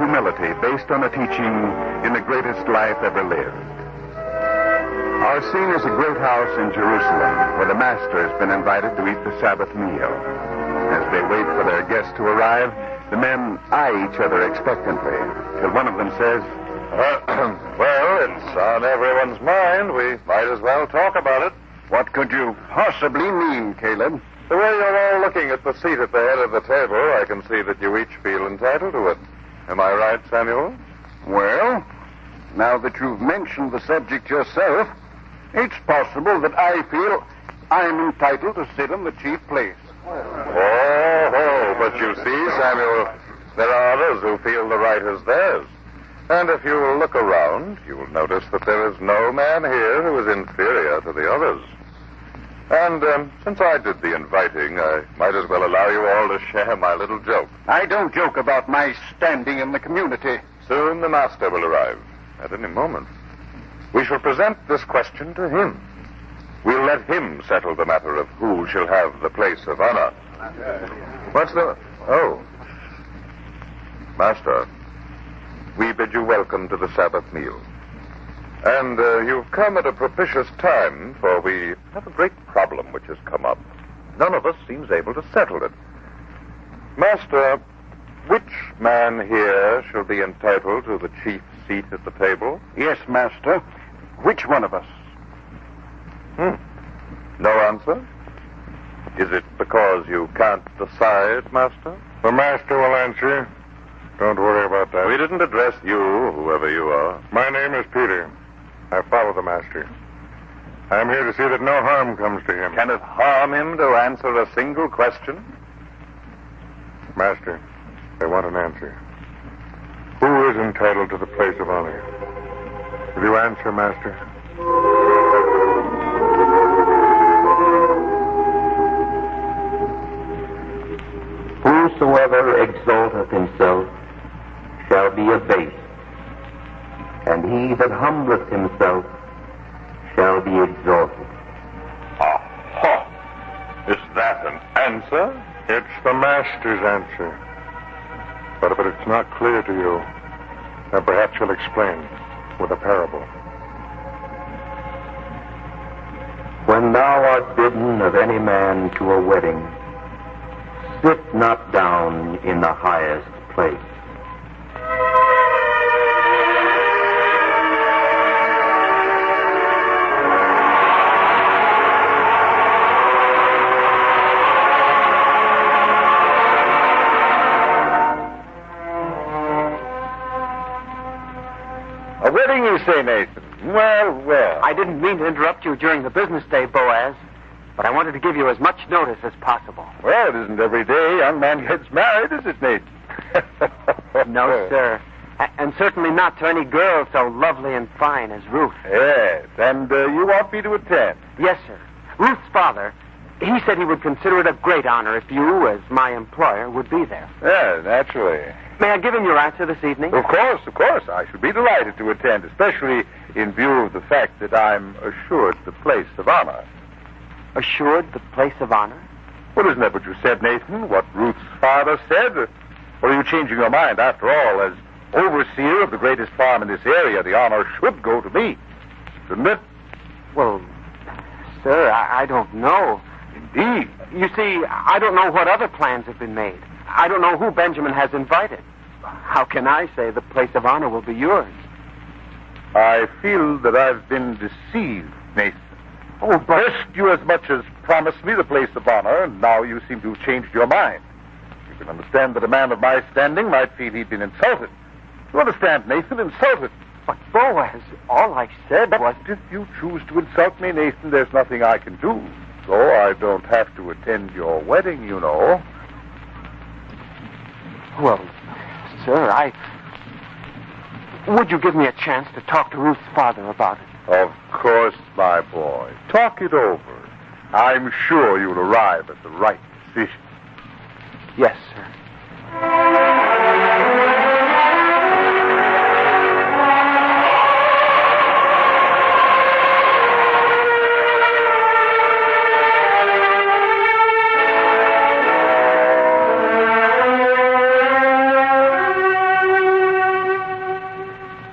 humility based on a teaching in the greatest life ever lived. Our scene is a great house in Jerusalem where the master has been invited to eat the Sabbath meal. As they wait for their guests to arrive, the men eye each other expectantly till one of them says, Well, it's on everyone's mind. We might as well talk about it. "What could you possibly mean, Caleb?" The way you're all looking at the seat at the head of the table, I can see that you each feel entitled to it. Am I right, Samuel? Well, now that you've mentioned the subject yourself, it's possible that I feel I'm entitled to sit in the chief place. Oh, but you see, Samuel, there are others who feel the right is theirs. And if you will look around, you will notice that there is no man here who is inferior to the others. And since I did the inviting, I might as well allow you all to share my little joke. I don't joke about my standing in the community. Soon the master will arrive, at any moment. We shall present this question to him. We'll let him settle the matter of who shall have the place of honor. What's the... Oh. Master, we bid you welcome to the Sabbath meal. And you've come at a propitious time, for we have a great problem which has come up. None of us seems able to settle it. Master, which man here shall be entitled to the chief seat at the table? Yes, master. Which one of us? No answer? Is it because you can't decide, Master? The master will answer. Don't worry about that. We didn't address you, whoever you are. My name is Peter. I follow the master. I am here to see that no harm comes to him. Can it harm him to answer a single question? Master, I want an answer. Who is entitled to the place of honor? Will you answer, Master? Whosoever exalteth himself shall be abased, and he that humbleth himself shall be exalted. Aha! Is that an answer? It's the master's answer. But if it's not clear to you, then perhaps you'll explain with a parable. When thou art bidden of any man to a wedding, sit not down in the highest place. A wedding, you say, Nathan? Well. I didn't mean to interrupt you during the business day, Boaz, but I wanted to give you as much notice as possible. Well, it isn't every day a young man gets married, is it, Nathan? No, sir. And certainly not to any girl so lovely and fine as Ruth. Yes, and you want me to attend? Yes, sir. Ruth's father, he said he would consider it a great honor if you, as my employer, would be there. Yeah, naturally. May I give him your answer this evening? Of course. I should be delighted to attend, especially in view of the fact that I'm assured the place of honor. Assured the place of honor? Well, isn't that what you said, Nathan? What Ruth's father said? Or are you changing your mind? After all, as overseer of the greatest farm in this area, the honor should go to me, shouldn't it? Well, sir, I don't know. Indeed. You see, I don't know what other plans have been made. I don't know who Benjamin has invited. How can I say the place of honor will be yours? I feel that I've been deceived, Nathan. Oh, but... First, you as much as promised me the place of honor, and now you seem to have changed your mind. You can understand that a man of my standing might feel he'd been insulted. You understand, Nathan, insulted. But, Boaz, all I said was... But if you choose to insult me, Nathan, there's nothing I can do. So I don't have to attend your wedding, you know. Well, sir, would you give me a chance to talk to Ruth's father about it? Of course, my boy. Talk it over. I'm sure you'll arrive at the right decision. Yes, sir.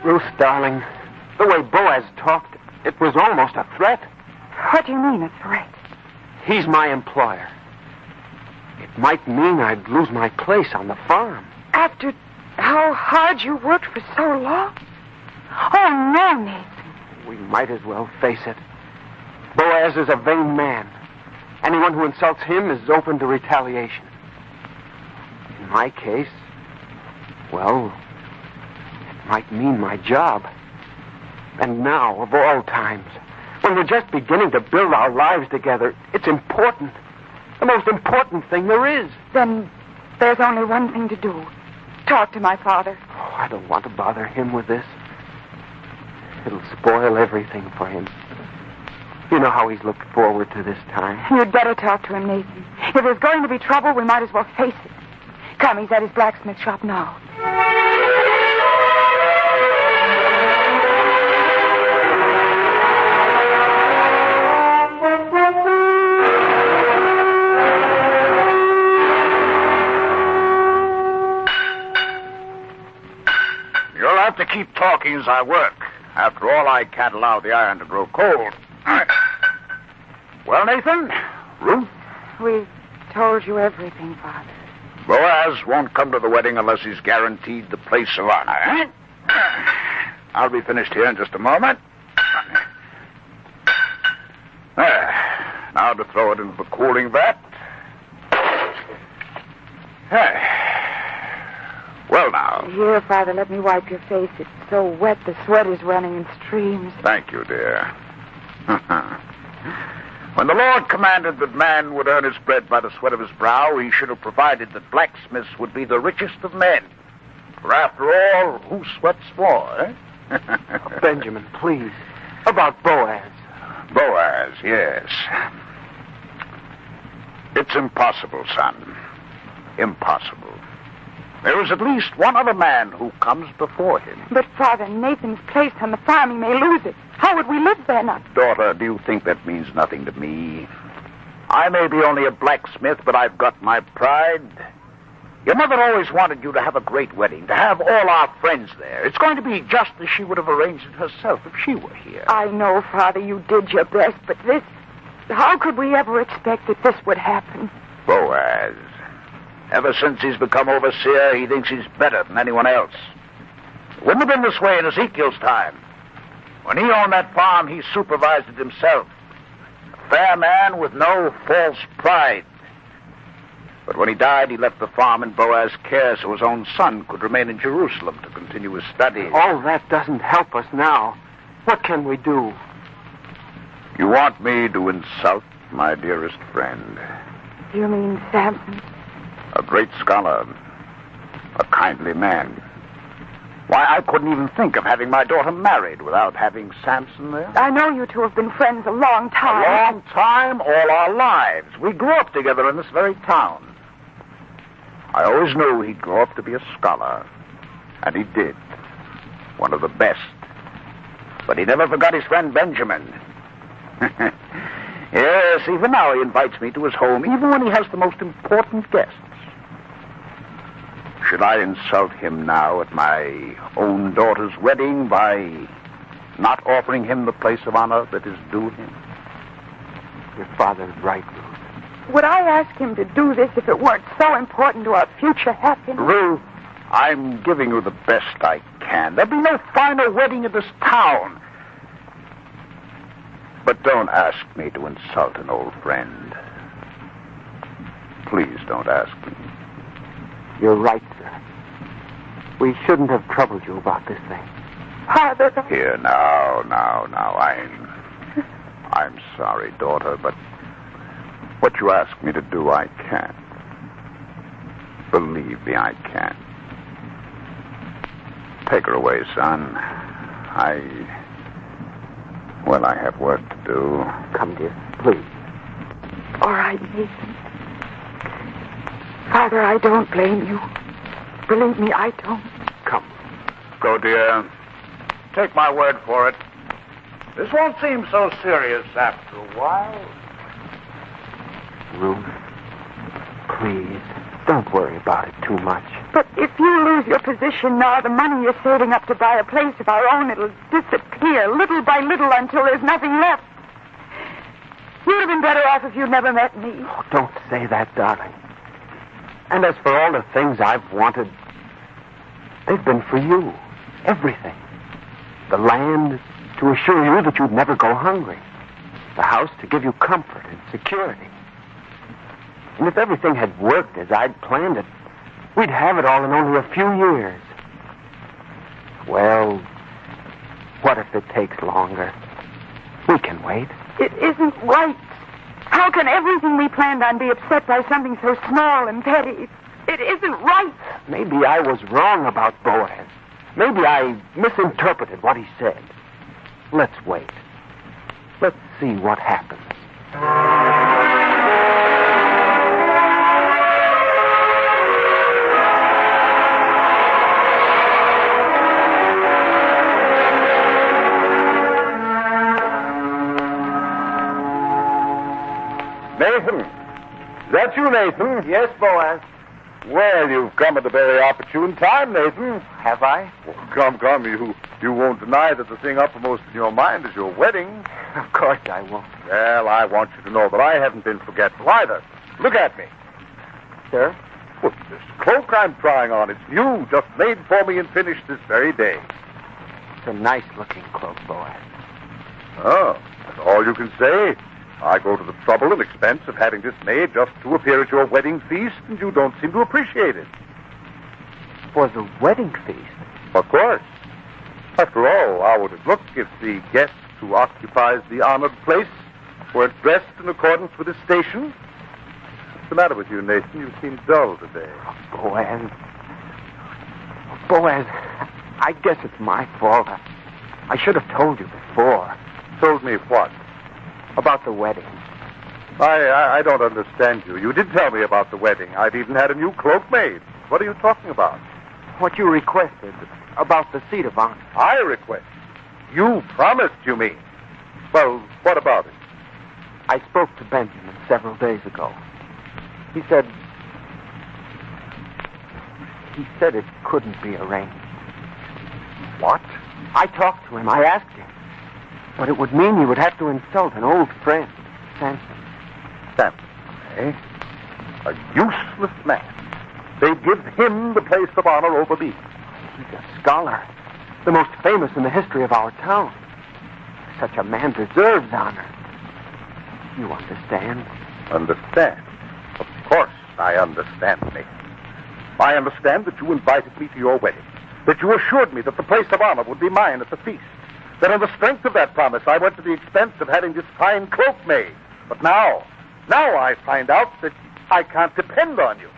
Ruth, darling, the way Boaz talked, it was almost a threat. What do you mean, a threat? He's my employer. It might mean I'd lose my place on the farm. After how hard you worked for so long? Oh, no, Nathan. We might as well face it. Boaz is a vain man. Anyone who insults him is open to retaliation. In my case, well, it might mean my job. And now, of all times, when we're just beginning to build our lives together, it's important. The most important thing there is. Then there's only one thing to do. Talk to my father. Oh, I don't want to bother him with this. It'll spoil everything for him. You know how he's looked forward to this time. You'd better talk to him, Nathan. If there's going to be trouble, we might as well face it. Come, he's at his blacksmith shop now. You'll have to keep talking as I work. After all, I can't allow the iron to grow cold. Well, Nathan? Ruth? We've told you everything, Father. Boaz won't come to the wedding unless he's guaranteed the place of honor, eh? I'll be finished here in just a moment. There. Now to throw it into the cooling vat. Well, now. Here, Father, let me wipe your face. It's so wet, the sweat is running in streams. Thank you, dear. When the Lord commanded that man would earn his bread by the sweat of his brow, he should have provided that blacksmiths would be the richest of men. For after all, who sweats more, eh? Benjamin, please. About Boaz. Boaz, yes. It's impossible, son. Impossible. There is at least one other man who comes before him. But, Father, Nathan's place on the farm, he may lose it. How would we live there now? Daughter, do you think that means nothing to me? I may be only a blacksmith, but I've got my pride. Your mother always wanted you to have a great wedding, to have all our friends there. It's going to be just as she would have arranged it herself if she were here. I know, Father, you did your best, but this... How could we ever expect that this would happen? Boaz. Ever since he's become overseer, he thinks he's better than anyone else. It wouldn't have been this way in Ezekiel's time. When he owned that farm, he supervised it himself. A fair man with no false pride. But when he died, he left the farm in Boaz's care so his own son could remain in Jerusalem to continue his studies. All that doesn't help us now. What can we do? You want me to insult my dearest friend? You mean Samson? A great scholar. A kindly man. Why, I couldn't even think of having my daughter married without having Samson there. I know you two have been friends a long time. A long time, all our lives. We grew up together in this very town. I always knew he'd grow up to be a scholar. And he did. One of the best. But he never forgot his friend Benjamin. Yes, even now he invites me to his home, even when he has the most important guests. Should I insult him now at my own daughter's wedding by not offering him the place of honor that is due him? Your father's right, Ruth. Would I ask him to do this if it weren't so important to our future happiness? Ruth, I'm giving you the best I can. There'll be no finer wedding in this town. But don't ask me to insult an old friend. Please don't ask me. You're right, sir. We shouldn't have troubled you about this thing. Father... Here, now. I'm sorry, daughter, but what you ask me to do, I can't. Believe me, I can't. Take her away, son. I have work to do. Come, dear, please. All right, Nathan. Father, I don't blame you. Believe me, I don't. Come. Go, dear. Take my word for it. This won't seem so serious after a while. Ruth, please, don't worry about it too much. But if you lose your position now, the money you're saving up to buy a place of our own, it'll disappear little by little until there's nothing left. You'd have been better off if you'd never met me. Oh, don't say that, darling. And as for all the things I've wanted, they've been for you. Everything. The land to assure you that you'd never go hungry. The house to give you comfort and security. And if everything had worked as I'd planned it, we'd have it all in only a few years. Well, what if it takes longer? We can wait. It isn't right. How can everything we planned on be upset by something so small and petty? It isn't right. Maybe I was wrong about Boaz. Maybe I misinterpreted what he said. Let's wait. Let's see what happens. Nathan. Is that you, Nathan? Yes, Boaz. Well, you've come at a very opportune time, Nathan. Have I? Well, come. You won't deny that the thing uppermost in your mind is your wedding. Of course I won't. Well, I want you to know that I haven't been forgetful either. Look at me. Sir? Well, this cloak I'm trying on, it's new, just made for me and finished this very day. It's a nice-looking cloak, Boaz. Oh, that's all you can say? I go to the trouble and expense of having this made just to appear at your wedding feast, and you don't seem to appreciate it. For the wedding feast? Of course. After all, how would it look if the guest who occupies the honored place were dressed in accordance with his station? What's the matter with you, Nathan? You seem dull today. Boaz. Boaz, I guess it's my fault. I should have told you before. Told me what? About the wedding. I don't understand you. You did tell me about the wedding. I've even had a new cloak made. What are you talking about? What you requested about the seat of honor. I request. You promised, you mean. Well, what about it? I spoke to Benjamin several days ago. He said it couldn't be arranged. What? I talked to him. I asked him. But it would mean he would have to insult an old friend, Samson. Samson, eh? A useless man. They give him the place of honor over me. He's a scholar, the most famous in the history of our town. Such a man deserves honor. You understand? Understand? Of course I understand, Nathan. I understand that you invited me to your wedding, that you assured me that the place of honor would be mine at the feast, that on the strength of that promise I went to the expense of having this fine cloak made. But now I find out that I can't depend on you.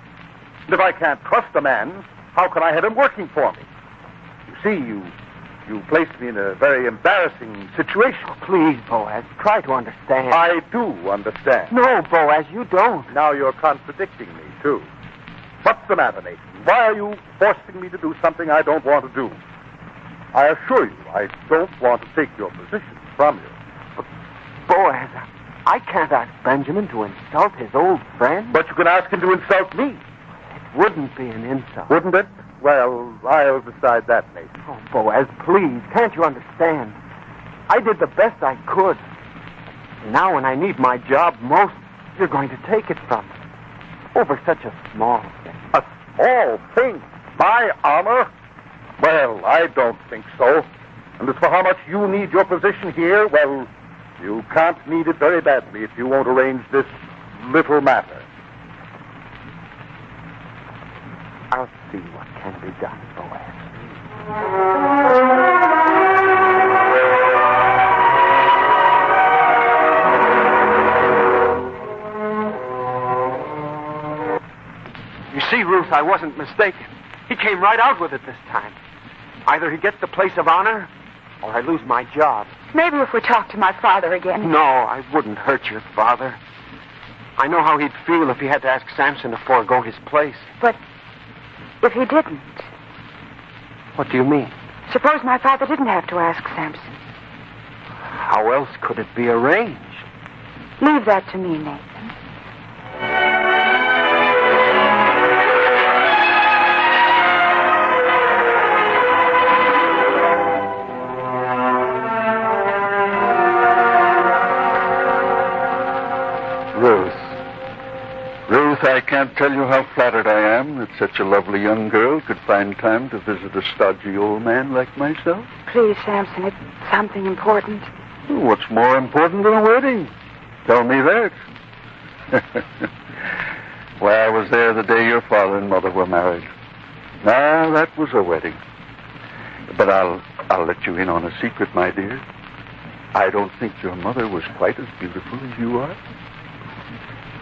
And if I can't trust a man, how can I have him working for me? You see, you placed me in a very embarrassing situation. Oh, please, Boaz, try to understand. I do understand. No, Boaz, you don't. Now you're contradicting me, too. What's the matter, Nathan? Why are you forcing me to do something I don't want to do? I assure you, I don't want to take your position from you. But, Boaz, I can't ask Benjamin to insult his old friend. But you can ask him to insult me. It wouldn't be an insult. Wouldn't it? Well, I'll decide that, Nathan. Oh, Boaz, please, can't you understand? I did the best I could. Now when I need my job most, you're going to take it from me. Over such a small thing. A small thing? My honor? Well, I don't think so. And as for how much you need your position here, well, you can't need it very badly if you won't arrange this little matter. I'll see what can be done, Boaz. You see, Ruth, I wasn't mistaken. He came right out with it this time. Either he gets the place of honor, or I lose my job. Maybe if we talk to my father again. No, I wouldn't hurt your father. I know how he'd feel if he had to ask Samson to forego his place. But if he didn't? What do you mean? Suppose my father didn't have to ask Samson. How else could it be arranged? Leave that to me, Nathan. can't tell you how flattered I am that such a lovely young girl could find time to visit a stodgy old man like myself. Please, Samson, it's something important. What's more important than a wedding? Tell me that. Why, I was there the day your father and mother were married. Now, that was a wedding. But I'll let you in on a secret, my dear. I don't think your mother was quite as beautiful as you are.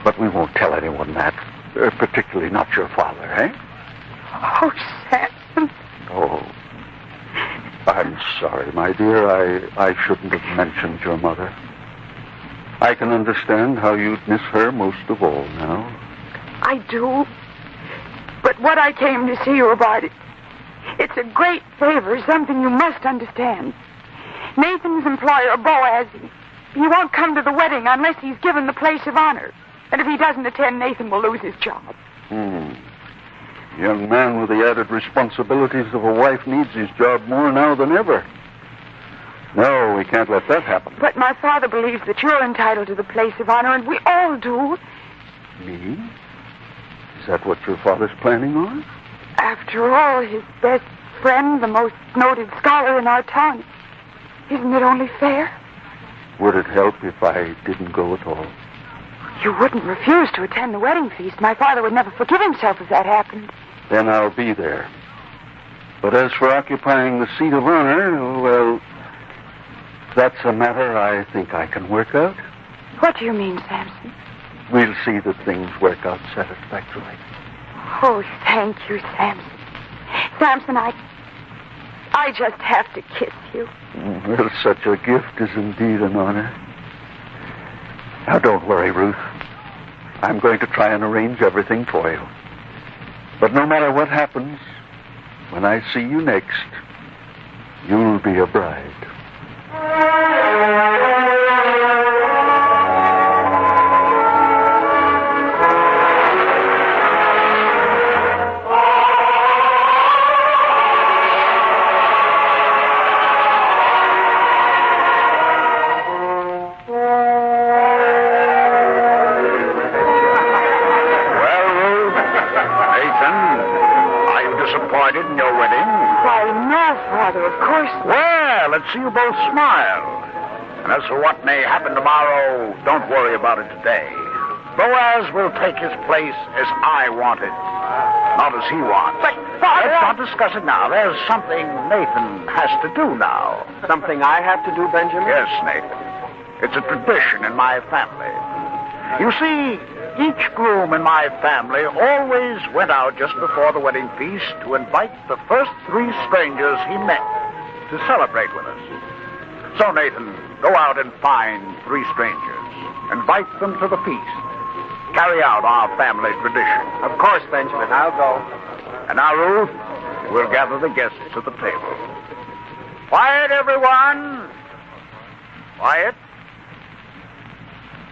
But we won't tell anyone that. Particularly not your father, eh? Oh, Samson. Oh, I'm sorry, my dear. I shouldn't have mentioned your mother. I can understand how you'd miss her most of all now. I do. But what I came to see you about, it's a great favor, something you must understand. Nathan's employer, Boaz, he won't come to the wedding unless he's given the place of honor. And if he doesn't attend, Nathan will lose his job. Young man with the added responsibilities of a wife needs his job more now than ever. No, we can't let that happen. But my father believes that you're entitled to the place of honor, and we all do. Me? Is that what your father's planning on? After all, his best friend, the most noted scholar in our town. Isn't it only fair? Would it help if I didn't go at all? You wouldn't refuse to attend the wedding feast. My father would never forgive himself if that happened. Then I'll be there. But as for occupying the seat of honor, well, that's a matter I think I can work out. What do you mean, Samson? We'll see that things work out satisfactorily. Oh, thank you, Samson. Samson, I just have to kiss you. Well, such a gift is indeed an honor. Now, don't worry, Ruth. I'm going to try and arrange everything for you. But no matter what happens, when I see you next, you'll be a bride. In your wedding? Why, no, Father, of course not. Well, let's see you both smile. And as for what may happen tomorrow, don't worry about it today. Boaz will take his place as I want it, not as he wants. But, Father... Let's not discuss it now. There's something Nathan has to do now. Something I have to do, Benjamin? Yes, Nathan. It's a tradition in my family. You see, each groom in my family always went out just before the wedding feast to invite the first 3 strangers he met to celebrate with us. So, Nathan, go out and find 3 strangers. Invite them to the feast. Carry out our family tradition. Of course, Benjamin. I'll go. And now, Ruth, we'll gather the guests at the table. Quiet, everyone. Quiet.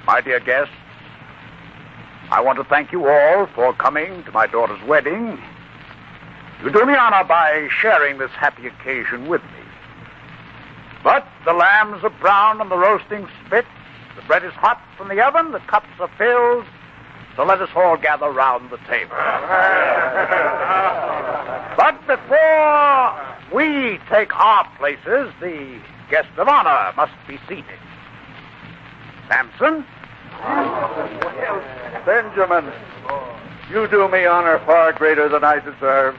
My dear guests, I want to thank you all for coming to my daughter's wedding. You do me honor by sharing this happy occasion with me. But the lambs are brown on the roasting spit, the bread is hot from the oven, the cups are filled, so let us all gather round the table. But before we take our places, the guest of honor must be seated. Samson? Benjamin, you do me honor far greater than I deserve.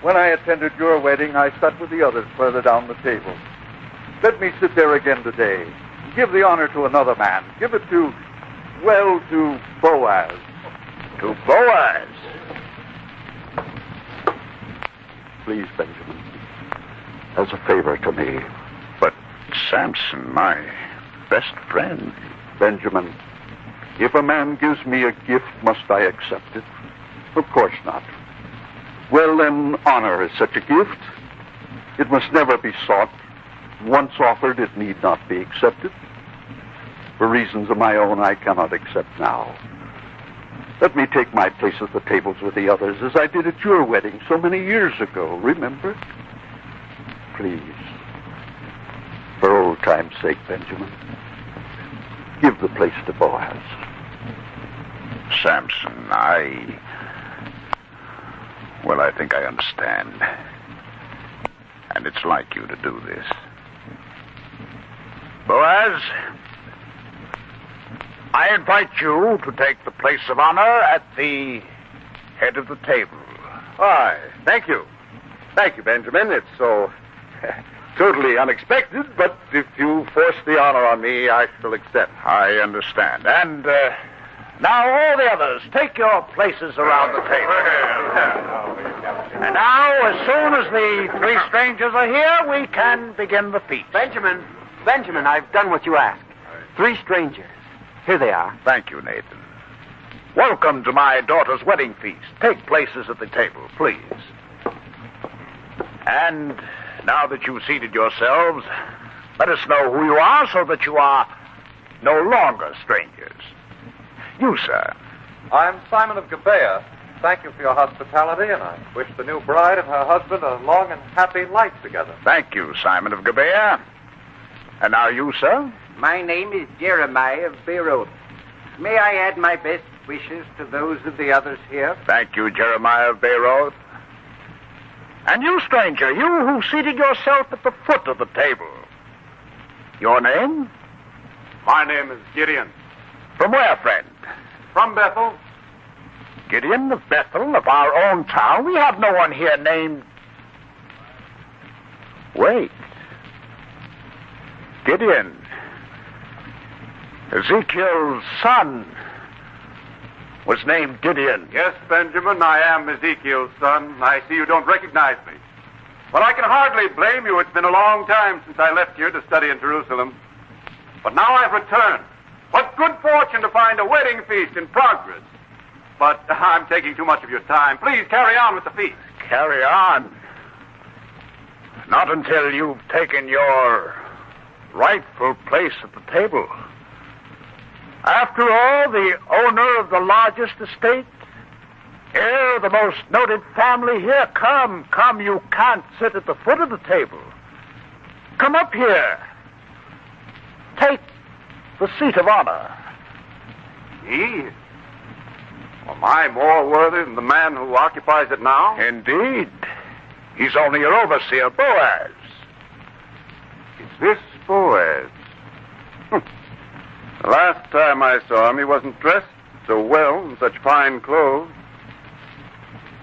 When I attended your wedding, I sat with the others further down the table. Let me sit there again today. Give the honor to another man. Give it to Boaz. To Boaz? Please, Benjamin, as a favor to me. But Samson, my best friend. Benjamin, if a man gives me a gift, must I accept it? Of course not. Well, then, honor is such a gift. It must never be sought. Once offered, it need not be accepted. For reasons of my own, I cannot accept now. Let me take my place at the tables with the others, as I did at your wedding so many years ago, remember? Please, for old time's sake, Benjamin, give the place to Boaz. Samson, Well, I think I understand. And it's like you to do this. Boaz, I invite you to take the place of honor at the head of the table. Why, thank you. Thank you, Benjamin. It's so totally unexpected, but if you force the honor on me, I shall accept. I understand. And now all the others, take your places around the table. And now, as soon as the three strangers are here, we can begin the feast. Benjamin, I've done what you asked. 3 strangers. Here they are. Thank you, Nathan. Welcome to my daughter's wedding feast. Take places at the table, please. And now that you've seated yourselves, let us know who you are so that you are no longer strangers. You, sir. I'm Simon of Gibeah. Thank you for your hospitality, and I wish the new bride and her husband a long and happy life together. Thank you, Simon of Gibeah. And now you, sir? My name is Jeremiah of Beirut. May I add my best wishes to those of the others here? Thank you, Jeremiah of Beirut. And you, stranger, you who seated yourself at the foot of the table. Your name? My name is Gideon. From where, friend? From Bethel. Gideon of Bethel, of our own town. We have no one here named... Wait. Gideon. Ezekiel's son was named Gideon. Yes, Benjamin, I am Ezekiel's son. I see you don't recognize me. But I can hardly blame you. It's been a long time since I left here to study in Jerusalem. But now I've returned. What good fortune to find a wedding feast in progress. But I'm taking too much of your time. Please carry on with the feast. Carry on? Not until you've taken your rightful place at the table. After all, the owner of the largest estate, heir of the most noted family here, come, you can't sit at the foot of the table. Come up here. Take the seat of honor. Me? Am I more worthy than the man who occupies it now? Indeed. He's only your overseer, Boaz. Is this Boaz? The last time I saw him, he wasn't dressed so well in such fine clothes.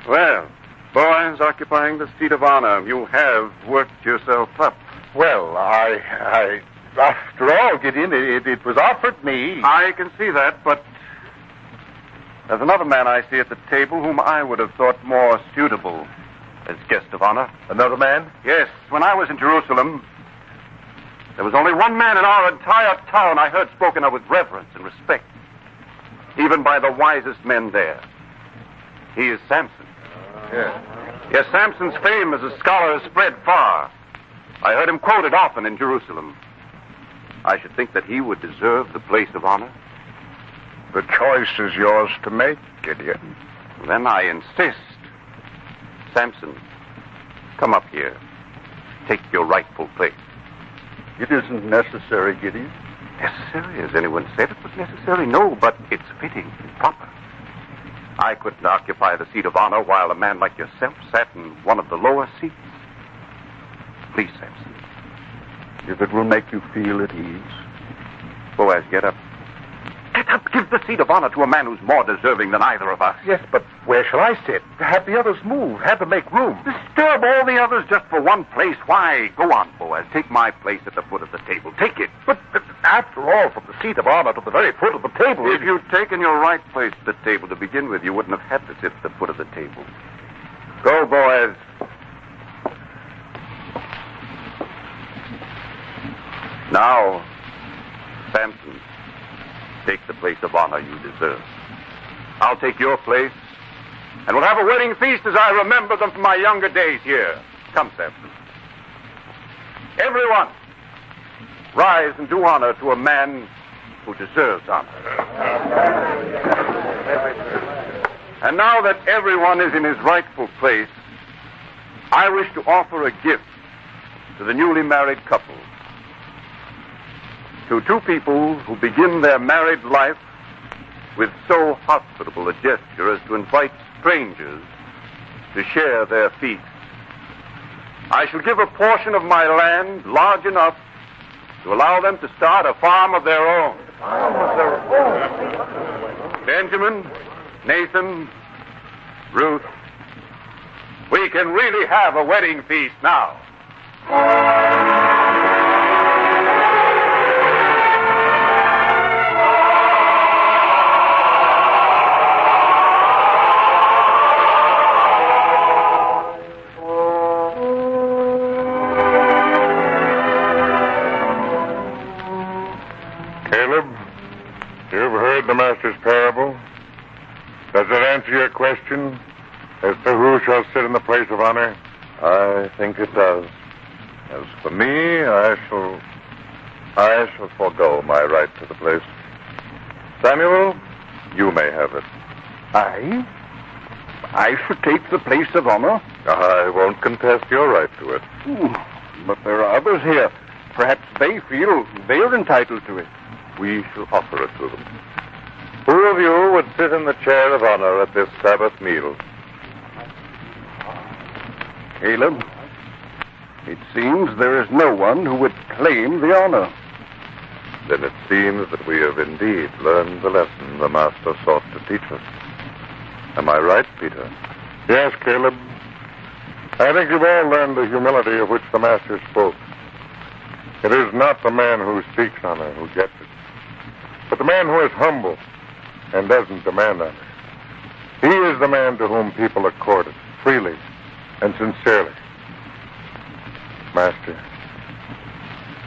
Well, Boaz occupying the seat of honor, you have worked yourself up. Well, after all, Gideon, it was offered me. I can see that, but there's another man I see at the table whom I would have thought more suitable as guest of honor. Another man? Yes, when I was in Jerusalem, there was only one man in our entire town I heard spoken of with reverence and respect, even by the wisest men there. He is Samson. Yes, Samson's fame as a scholar has spread far. I heard him quoted often in Jerusalem. I should think that he would deserve the place of honor. The choice is yours to make, Gideon. Then I insist. Samson, come up here. Take your rightful place. It isn't necessary, Gideon. Necessary? Has anyone said it was necessary? No, but it's fitting and proper. I couldn't occupy the seat of honor while a man like yourself sat in one of the lower seats. Please, Samson. If it will make you feel at ease. Boaz, get up. Get up. Give the seat of honor to a man who's more deserving than either of us. Yes, but where shall I sit? Have the others move. Have them make room. Disturb all the others just for one place. Why? Go on, Boaz. Take my place at the foot of the table. Take it. But after all, from the seat of honor to the very foot of the table... If you'd taken your right place at the table to begin with, you wouldn't have had to sit at the foot of the table. Go, Boaz. Now, Samson, take the place of honor you deserve. I'll take your place, and we'll have a wedding feast as I remember them from my younger days here. Come, Samson. Everyone, rise and do honor to a man who deserves honor. And now that everyone is in his rightful place, I wish to offer a gift to the newly married couple. To two people who begin their married life with so hospitable a gesture as to invite strangers to share their feast. I shall give a portion of my land large enough to allow them to start a farm of their own. Benjamin, Nathan, Ruth, we can really have a wedding feast now. Caleb, you've heard the Master's parable. Does it answer your question as to who shall sit in the place of honor? I think it does. As for me, I shall forego my right to the place. Samuel, you may have it. I should take the place of honor. I won't contest your right to it. But there are others here. Perhaps they feel they're entitled to it. We shall offer it to them. Who of you would sit in the chair of honor at this Sabbath meal? Caleb, it seems there is no one who would claim the honor. Then it seems that we have indeed learned the lesson the Master sought to teach us. Am I right, Peter? Yes, Caleb. I think you've all learned the humility of which the Master spoke. It is not the man who seeks honor who gets it, but the man who is humble and doesn't demand honor. He is the man to whom people accord it freely and sincerely. Master,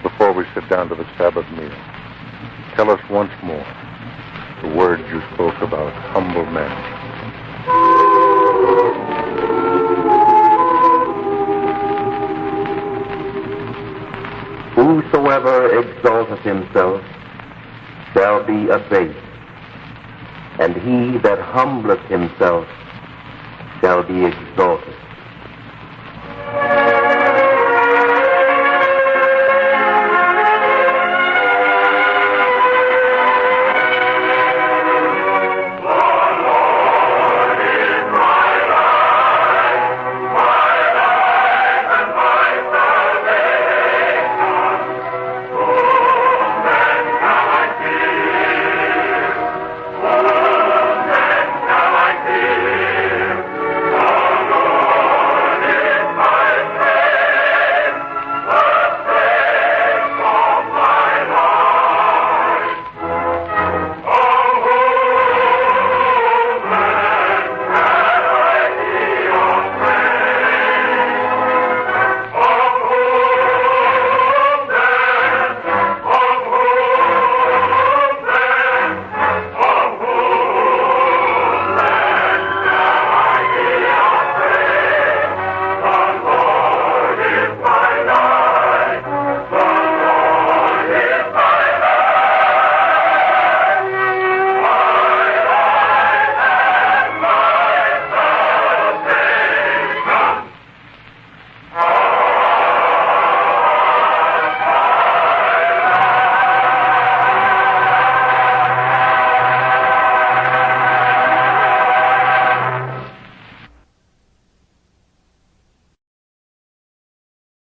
before we sit down to the Sabbath meal, tell us once more the words you spoke about humble men. Whosoever exalteth himself shall be abased, and he that humbleth himself shall be exalted.